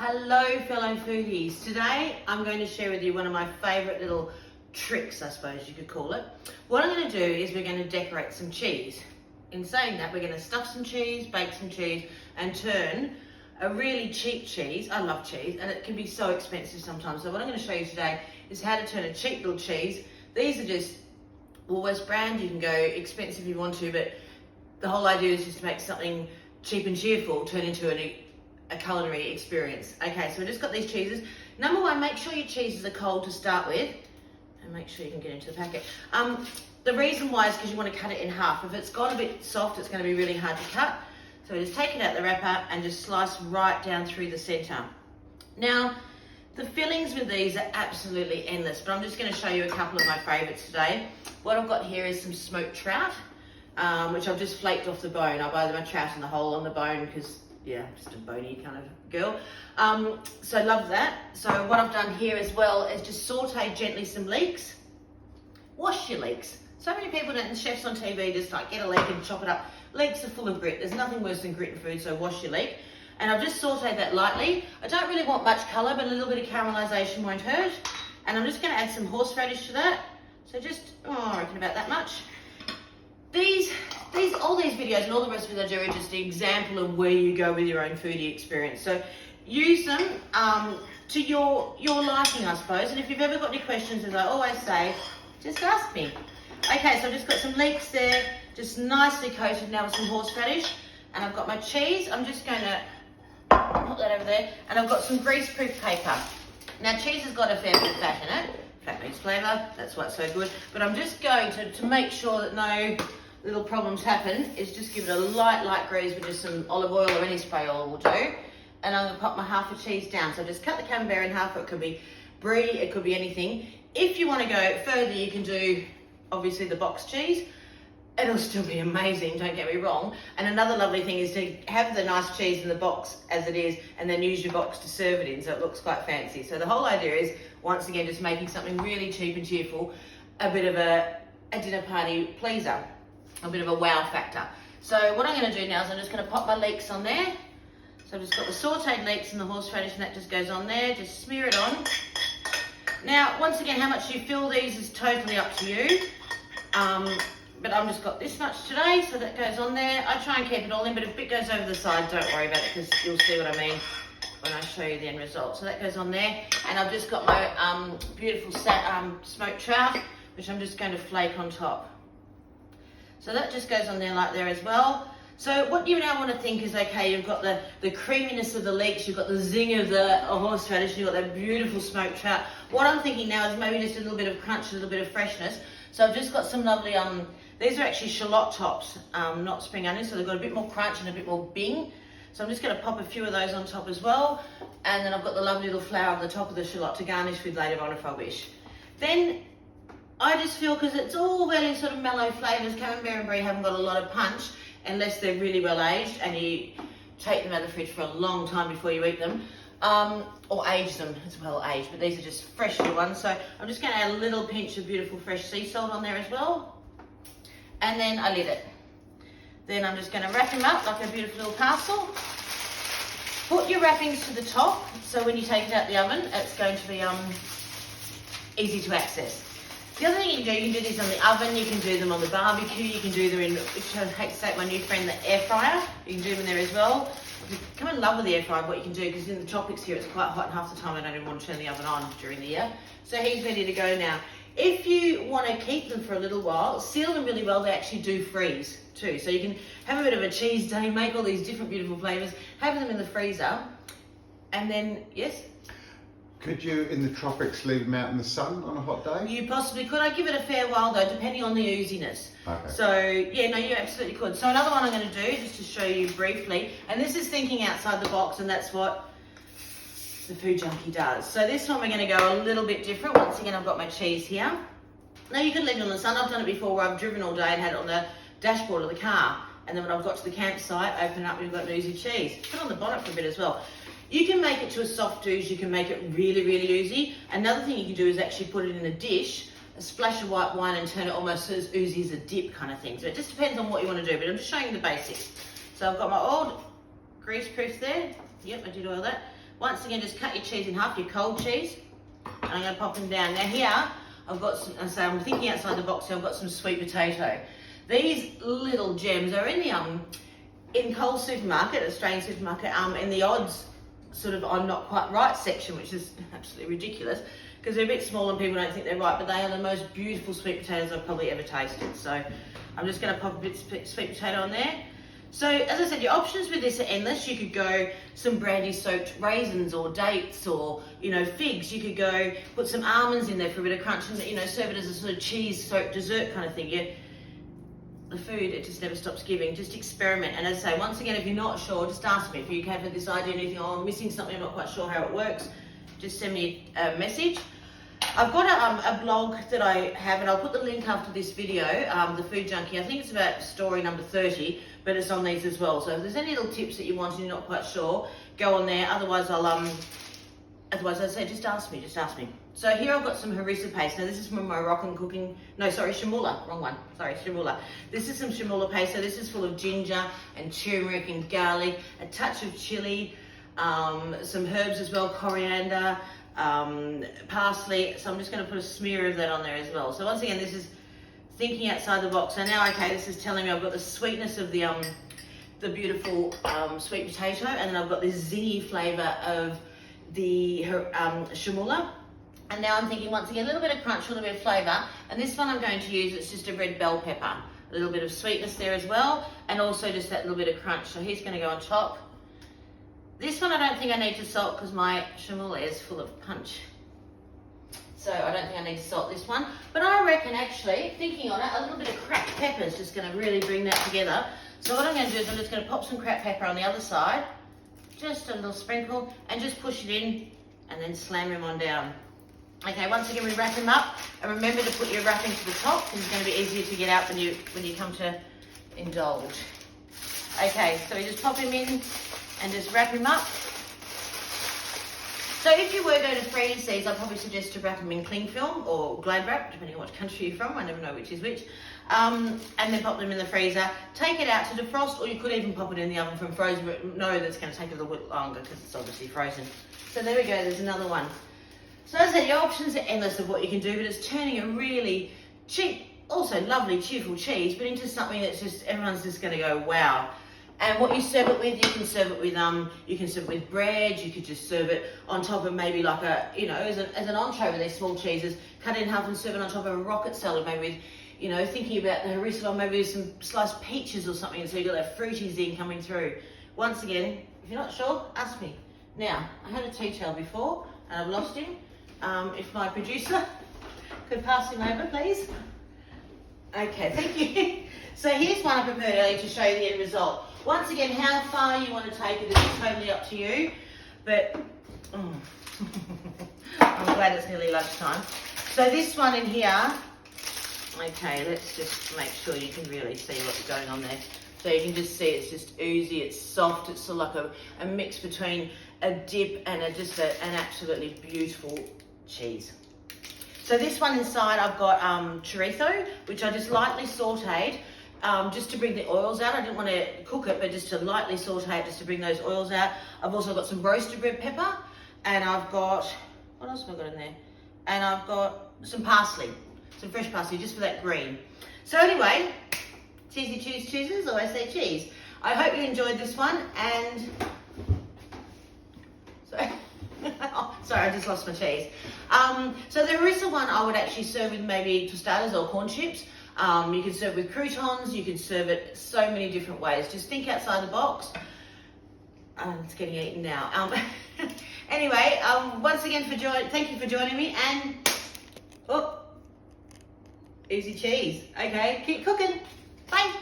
Hello fellow foodies. Today I'm going to share with you one of my favourite little tricks, I suppose you could call it. What I'm going to do is we're going to decorate some cheese. In saying that, we're going to stuff some cheese, bake some cheese and turn a really cheap cheese. I love cheese and it can be so expensive sometimes. So what I'm going to show you today is how to turn a cheap little cheese. These are just Woolworths brand. You can go expensive if you want to, but the whole idea is just to make something cheap and cheerful turn into a culinary experience. Okay, so we've just got these cheeses. Number one, make sure your cheeses are cold to start with, and make sure you can get into the packet. The reason why is because you want to cut it in half. If it's got a bit soft, it's going to be really hard to cut. So just take it out the wrapper and just slice right down through the center. Now, the fillings with these are absolutely endless, but I'm just going to show you a couple of my favorites today. What I've got here is some smoked trout, which I've just flaked off the bone. I buy my trout in the hole on the bone because yeah, just a bony kind of girl. So love that. So what I've done here as well is just saute gently some leeks. Wash your leeks. So many people don't, and chefs on TV just like get a leek and chop it up. Leeks are full of grit. There's nothing worse than grit in food, so wash your leek. And I've just sauteed that lightly. I don't really want much colour, but a little bit of caramelisation won't hurt. And I'm just going to add some horseradish to that. So just, I reckon about that much. All these videos and all the recipes I do are just an example of where you go with your own foodie experience. So use them to your liking, I suppose. And if you've ever got any questions, as I always say, just ask me. Okay, so I've just got some leeks there, just nicely coated now with some horseradish. And I've got my cheese. I'm just going to put that over there. And I've got some greaseproof paper. Now, cheese has got a fair bit of fat in it. Fat makes flavour. That's why it's so good. But I'm just going to make sure that no little problems happen, is just give it a light grease with just some olive oil or any spray oil will do. And I'm going to pop my half a cheese down. So just cut the camembert in half. It could be brie, it could be anything. If you want to go further, you can do obviously the box cheese. It'll still be amazing, don't get me wrong. And another lovely thing is to have the nice cheese in the box as it is and then use your box to serve it in so it looks quite fancy. So the whole idea is, once again, just making something really cheap and cheerful, a bit of a dinner party pleaser, a bit of a wow factor. So what I'm going to do now is I'm just going to pop my leeks on there. So I've just got the sauteed leeks and the horseradish, and that just goes on there. Just smear it on. Now, once again, how much you fill these is totally up to you. But I've just got this much today, so that goes on there. I try and keep it all in, but if a bit goes over the side, don't worry about it, because you'll see what I mean when I show you the end result. So that goes on there. And I've just got my beautiful smoked trout, which I'm just going to flake on top. So that just goes on there like there as well. So what you now want to think is, okay, you've got the creaminess of the leeks, you've got the zing of the horseradish, you've got that beautiful smoked trout. What I'm thinking now is maybe just a little bit of crunch, a little bit of freshness. So I've just got some lovely, these are actually shallot tops, not spring onions, so they've got a bit more crunch and a bit more bing. So I'm just going to pop a few of those on top as well. And then I've got the lovely little flower on the top of the shallot to garnish with later on if I wish. Then I just feel, because it's all really sort of mellow flavours, camembert and brie haven't got a lot of punch unless they're really well aged and you take them out of the fridge for a long time before you eat them, or age them as well aged, but these are just fresh little ones. So I'm just going to add a little pinch of beautiful fresh sea salt on there as well, and then I lid it. Then I'm just going to wrap them up like a beautiful little parcel. Put your wrappings to the top, so when you take it out the oven, it's going to be easy to access. The other thing you can do these on the oven, you can do them on the barbecue, you can do them in, which I hate to say, my new friend, the air fryer. You can do them in there as well. If you come in love with the air fryer, what you can do, because in the tropics here it's quite hot and half the time I don't even want to turn the oven on during the year. So he's ready to go now. If you want to keep them for a little while, seal them really well, they actually do freeze too. So you can have a bit of a cheese day, make all these different beautiful flavours, have them in the freezer, and then, yes? Could you, in the tropics, leave them out in the sun on a hot day? You possibly could. I'd give it a fair while though, depending on the ooziness. Okay. So, yeah, no, you absolutely could. So another one I'm going to do, just to show you briefly, and this is thinking outside the box, and that's what the food junkie does. So this one we're going to go a little bit different. Once again, I've got my cheese here. Now you could leave it on the sun. I've done it before where I've driven all day and had it on the dashboard of the car. And then when I've got to the campsite, open it up and we've got an oozy cheese. Put it on the bonnet for a bit as well. You can make it to a soft ooze, you can make it really, really oozy. Another thing you can do is actually put it in a dish, a splash of white wine and turn it almost as oozy as a dip kind of thing. So it just depends on what you want to do, but I'm just showing you the basics. So I've got my old grease proofs there. Yep, I did all that. Once again, just cut your cheese in half, your cold cheese, and I'm going to pop them down. Now here, I've got some, I'm thinking outside the box here, I've got some sweet potato. These little gems are in the in Coles supermarket, Australian supermarket, in the odds sort of I'm not quite right section, which is absolutely ridiculous because they're a bit small and people don't think they're right, but they are the most beautiful sweet potatoes I've probably ever tasted. So I'm just going to pop a bit of sweet potato on there. So as I said, your options with this are endless. You could go some brandy soaked raisins or dates or, you know, figs. You could go put some almonds in there for a bit of crunch and, you know, serve it as a sort of cheese soaked dessert kind of thing. The food, it just never stops giving. Just experiment. And as I say, once again, if you're not sure, just ask me. If you have this idea and you think, oh, I'm missing something, I'm not quite sure how it works, just send me a message. I've got a blog that I have, and I'll put the link after this video, the Food Junkie. I think it's about story number 30, but it's on these as well. So if there's any little tips that you want and you're not quite sure, go on there. Otherwise, otherwise, as I say, just ask me. So here I've got some harissa paste. Now this is from Moroccan cooking, no, sorry, chamula, wrong one. Sorry, chamula. This is some chamula paste. So this is full of ginger and turmeric and garlic, a touch of chili, some herbs as well, coriander, parsley. So I'm just going to put a smear of that on there as well. So once again, this is thinking outside the box. So now, okay, this is telling me I've got the sweetness of the beautiful sweet potato, and then I've got this zingy flavour of the chamula. And now I'm thinking, once again, a little bit of crunch, a little bit of flavour. And this one I'm going to use, it's just a red bell pepper. A little bit of sweetness there as well, and also just that little bit of crunch. So he's going to go on top. This one I don't think I need to salt because my chamula is full of punch. So I don't think I need to salt this one. But I reckon, actually, thinking on it, a little bit of cracked pepper is just going to really bring that together. So what I'm going to do is I'm just going to pop some cracked pepper on the other side. Just a little sprinkle, and just push it in, and then slam him on down. Okay, once again, we wrap him up, and remember to put your wrapping to the top because it's going to be easier to get out when you come to indulge. Okay, so we just pop him in and just wrap him up. So if you were going to freeze these, I'd probably suggest to wrap them in cling film or Glad wrap, depending on what country you're from. I never know which is which. And then pop them in the freezer. Take it out to defrost, or you could even pop it in the oven from frozen, but no, that's going to take a little bit longer because it's obviously frozen. So there we go, there's another one. So as I said, your options are endless of what you can do, but it's turning a really cheap, also lovely, cheerful cheese, but into something that's just, everyone's just going to go, wow. And what you serve it with, you can serve it with bread, you could just serve it on top of maybe like a, you know, as an entree with these small cheeses, cut it in half and serve it on top of a rocket salad, maybe with, you know, thinking about the harissa, or maybe with some sliced peaches or something, so you've got that fruity zing coming through. Once again, if you're not sure, ask me. Now, I had a tea towel before, and I've lost him. If my producer could pass him over, please. Okay, thank you. So here's one I prepared earlier to show you the end result. Once again, how far you want to take it is totally up to you, but I'm glad it's nearly lunchtime. So this one in here, okay, let's just make sure you can really see what's going on there. So you can just see it's just oozy, it's soft, it's sort of like a mix between a dip and an absolutely beautiful cheese. So this one inside I've got chorizo, which I just lightly sauteed just to bring the oils out. I didn't want to cook it, but just to lightly saute it just to bring those oils out. I've also got some roasted red pepper, and I've got, what else have I got in there? And I've got some parsley, some fresh parsley just for that green. So anyway, cheesy choosers, always say cheese. I hope you enjoyed this one, and sorry, I just lost my cheese. So the harissa one I would actually serve with maybe tostadas or corn chips. You can serve it with croutons, you can serve it so many different ways. Just think outside the box. It's getting eaten now. Anyway, once again, thank you for joining me, and easy cheese. Okay, keep cooking. Bye.